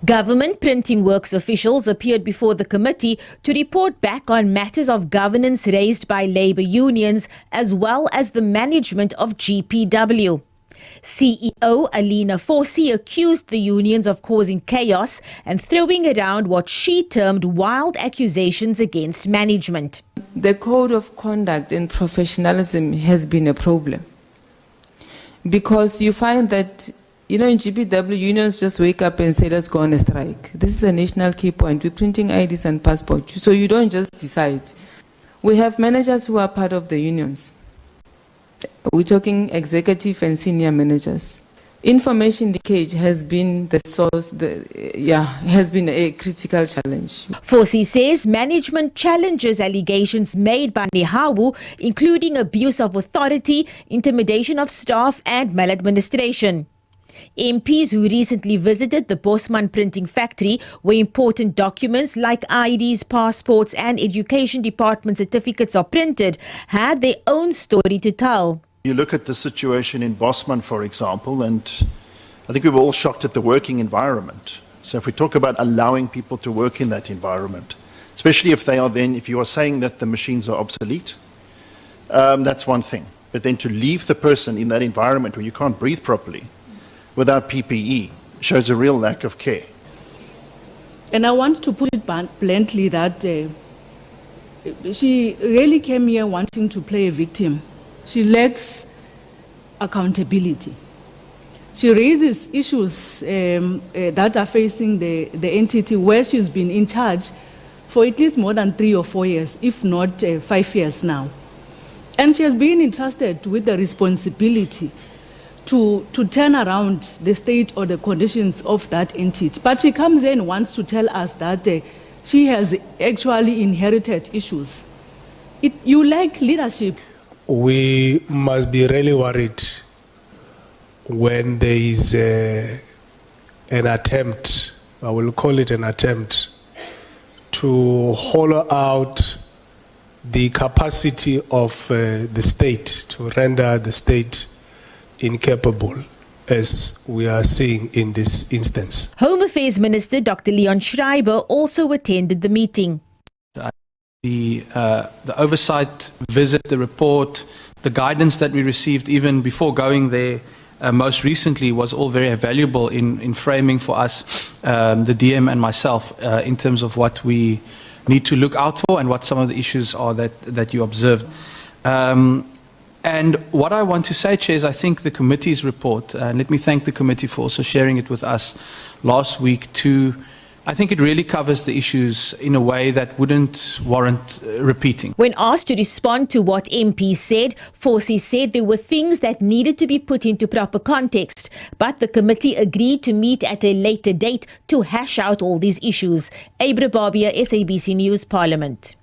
Government Printing Works officials appeared before the committee to report back on matters of governance raised by labour unions as well as the management of GPW. CEO Alina Forsi accused the unions of causing chaos and throwing around what she termed wild accusations against management. The code of conduct and professionalism has been a problem because you find that in GPW, unions just wake up and say, let's go on a strike. This is a national key point. We're printing IDs and passports. So you don't just decide. We have managers who are part of the unions. We're talking executive and senior managers. Information leakage has been the source, has been a critical challenge. Forsi says management challenges allegations made by Nehawu, including abuse of authority, intimidation of staff and maladministration. MPs who recently visited the Bosman printing factory where important documents like IDs, passports and education department certificates are printed had their own story to tell. You look at the situation in Bosman, for example, and I think we were all shocked at the working environment. So if we talk about allowing people to work in that environment, especially if you are saying that the machines are obsolete, that's one thing. But then to leave the person in that environment where you can't breathe properly, without PPE, shows a real lack of care. And I want to put it bluntly that she really came here wanting to play a victim. She lacks accountability. She raises issues that are facing the entity where she's been in charge for at least more than 3 or 4 years, if not 5 years now. And she has been entrusted with the responsibility to turn around the state or the conditions of that entity. But she comes in and wants to tell us that she has actually inherited issues. You lack leadership. We must be really worried when there is an attempt, I will call it an attempt, to hollow out the capacity of the state, to render the state incapable, as we are seeing in this instance. Home Affairs Minister Dr. Leon Schreiber also attended the meeting. The oversight visit, the report, the guidance that we received even before going there most recently was all very valuable in framing for us, the DM and myself, in terms of what we need to look out for and what some of the issues are that you observed. And what I want to say, Chair, is I think the committee's report, and let me thank the committee for also sharing it with us last week too. I think it really covers the issues in a way that wouldn't warrant repeating. When asked to respond to what MPs said, Forsi said there were things that needed to be put into proper context, but the committee agreed to meet at a later date to hash out all these issues. Abra Barbia, SABC News, Parliament.